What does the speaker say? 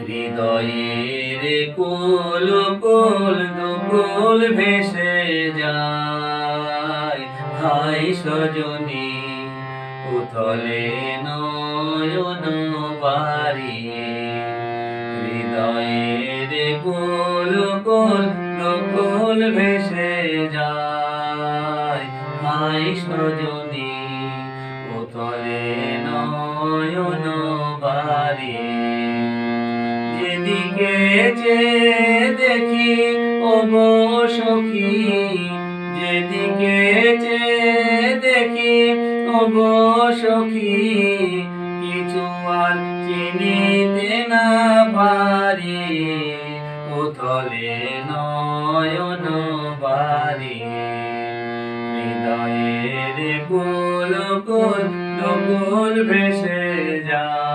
হৃদয়ের কোল কোল দুকুল ভেসে যায়। হায় সজনী উথলে নয়ন বাড়ি, হৃদয়ের কোল কোল দুকুল ভেসে যায়। হায় সজনী উথলে নয়ন বাড়ি, যেদিকে চেয়ে দেখি ওগো সখী, যেদিকে চেয়ে দেখি ওগো সখী, কিছু আর চিনিতে না পারি, উথলে নয়ন বাড়ি। হৃদয়ের কোল কোল দুকুল ভেসে যায়।